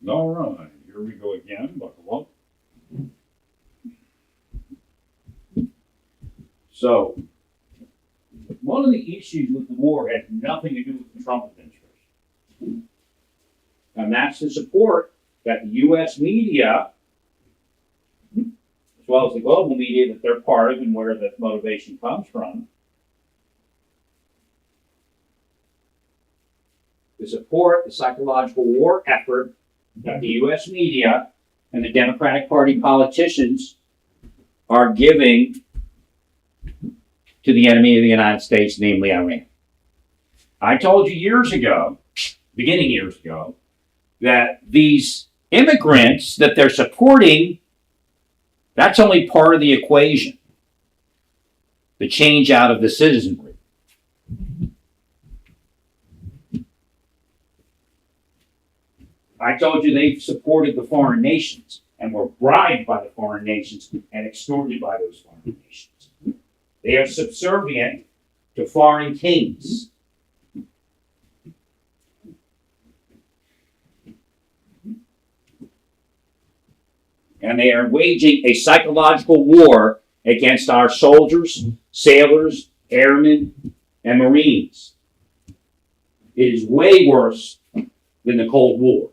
All right, here we go again. Buckle up. So, one of the issues with the war has nothing to do with the Trump administration. And that's the support that the U.S. media, as well as the global media that they're part of and where the motivation comes from, to support the psychological war effort that the U.S. media and the Democratic Party politicians are giving to the enemy of the United States, namely Iran. I told you years ago, beginning years ago, that these immigrants that they're supporting, that's only part of the equation. The change out of the citizenry. I told you they've supported the foreign nations and were bribed by the foreign nations and extorted by those foreign nations. They are subservient to foreign kings. And they are waging a psychological war against our soldiers, sailors, airmen, and Marines. It is way worse than the Cold War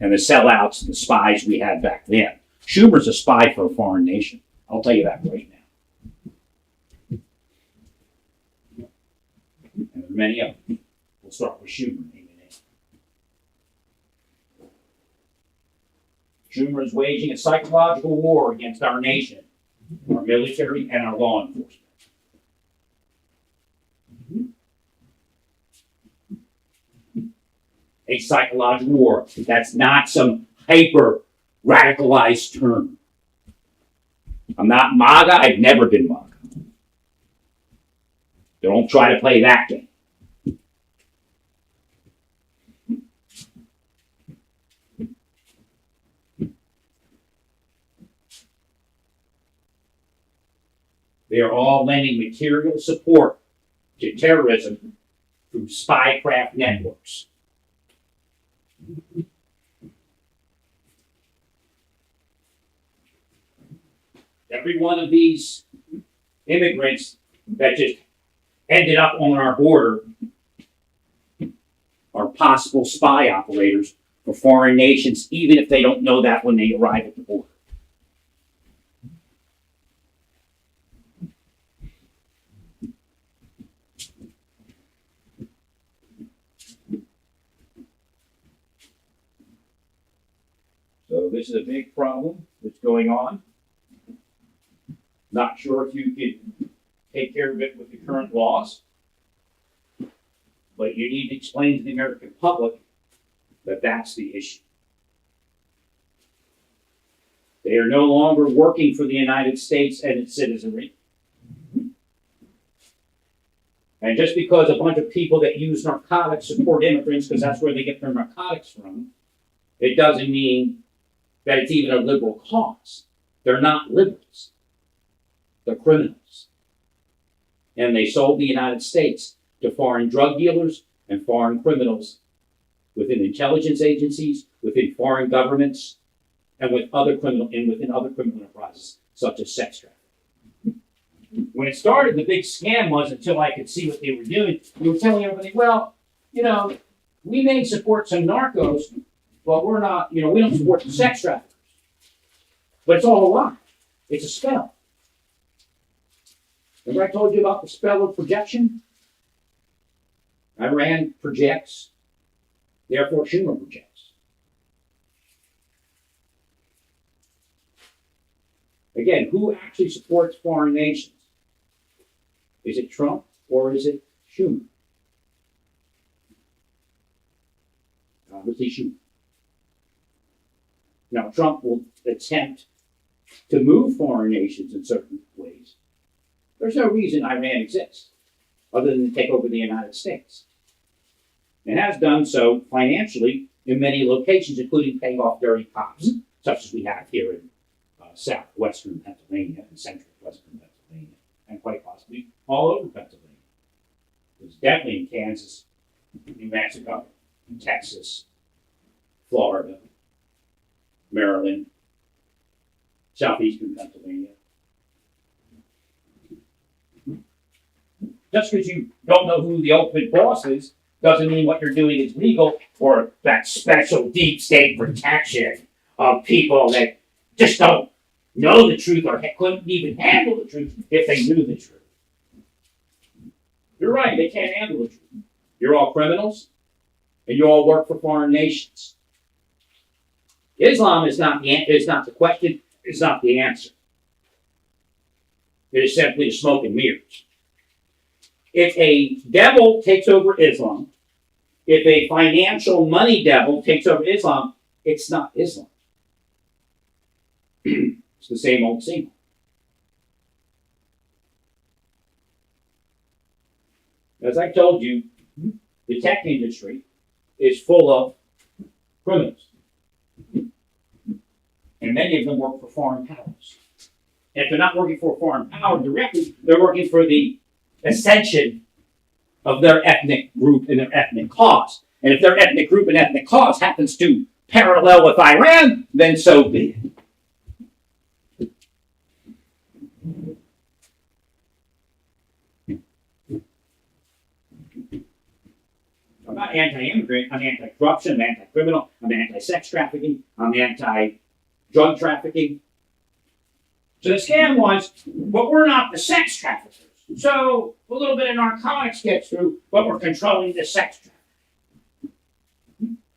and the sellouts and the spies we had back then. Schumer's a spy for a foreign nation. I'll tell you that right now. And there are many of them. We'll start with Schumer. Schumer is waging a psychological war against our nation, our military, and our law enforcement. A psychological war. That's not some hyper radicalized term. I'm not MAGA. I've never been MAGA. Don't try to play that game. They are all lending material support to terrorism through spycraft networks. Every one of these immigrants that just ended up on our border are possible spy operators for foreign nations, even if they don't know that when they arrive at the border. So this is a big problem that's going on. Not sure if you can take care of it with the current laws, but you need to explain to the American public that that's the issue. They are no longer working for the United States and its citizenry. And just because a bunch of people that use narcotics support immigrants because that's where they get their narcotics from, it doesn't mean that it's even a liberal cause. They're not liberals. They're criminals. And they sold the United States to foreign drug dealers and foreign criminals within intelligence agencies, within foreign governments, and within other criminal enterprises, such as sex trafficking. When it started, the big scam was, until I could see what they were doing, they were telling everybody, well, we may support some narcos, but we're not, we don't support the sex traffickers. But it's all a lie. It's a spell. Remember I told you about the spell of projection? Iran projects, therefore Schumer projects. Again, who actually supports foreign nations? Is it Trump or is it Schumer? Obviously Schumer. Now, Trump will attempt to move foreign nations in certain ways. There's no reason Iran exists other than to take over the United States. It has done so financially in many locations, including paying off dirty cops, such as we have here in southwestern Pennsylvania and central western Pennsylvania, and quite possibly all over Pennsylvania. It's definitely in Kansas, New Mexico, Texas, Florida, Maryland, southeastern Pennsylvania. Just because you don't know who the ultimate boss is, doesn't mean what you're doing is legal, or that special deep state protection of people that just don't know the truth or couldn't even handle the truth if they knew the truth. You're right, they can't handle the truth. You're all criminals, and you all work for foreign nations. Islam is not the question, it's not the answer. It is simply the smoke and mirrors. If a devil takes over Islam, if a financial money devil takes over Islam, it's not Islam. It's the same old same. As I told you, the tech industry is full of criminals. And many of them work for foreign powers. And if they're not working for a foreign power directly, they're working for the ascension of their ethnic group and their ethnic cause. And if their ethnic group and ethnic cause happens to parallel with Iran, then so be it. I'm not anti-immigrant, I'm anti-corruption, I'm anti-criminal, I'm anti-sex trafficking, I'm anti-drug trafficking. So the scam was, but we're not the sex traffickers. So a little bit of narcotics gets through, but we're controlling the sex traffic.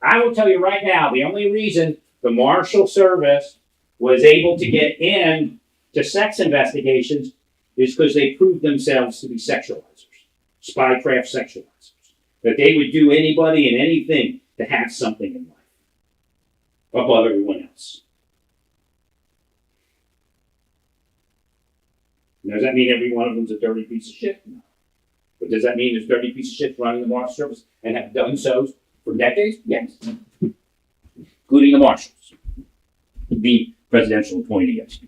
I will tell you right now, the only reason the Marshal Service was able to get in to sex investigations is because they proved themselves to be sexualizers, spycraft sexualizers. That they would do anybody and anything to have something in life above everyone else. Does that mean every one of them's a dirty piece of shit? No. But does that mean there's dirty piece of shit running the Marshal Service and have done so for decades? Yes. Including the Marshals. The presidential appointee, yes.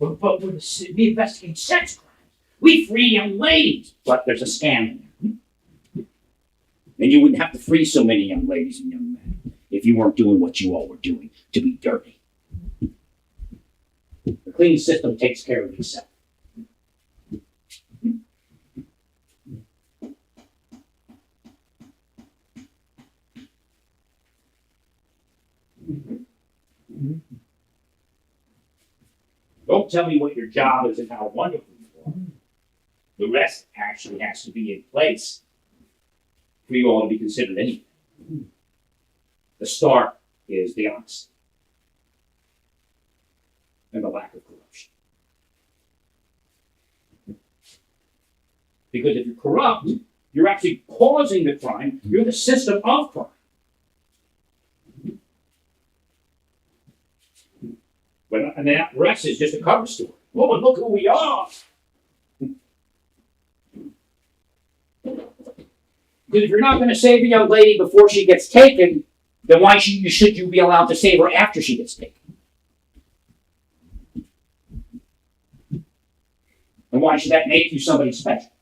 But we investigate sex crimes. We free young ladies. But there's a scam in there. And you wouldn't have to free so many young ladies and young men if you weren't doing what you all were doing to be dirty. The clean system takes care of itself. Don't tell me what your job is and how wonderful you are. The rest actually has to be in place for you all to be considered anything. The start is the honesty and the lack of corruption. Because if you're corrupt, you're actually causing the crime. You're the system of crime. And that rest is just a cover story. Oh, look who we are. Because if you're not going to save a young lady before she gets taken, then why should you be allowed to save her after she gets taken? And why should that make you somebody special?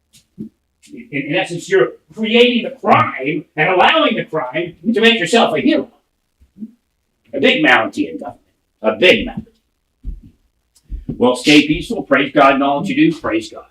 In essence, you're creating the crime and allowing the crime to make yourself a hero. A big mountie in government. A big mountie. Well, stay peaceful. Praise God in all that you do. Praise God.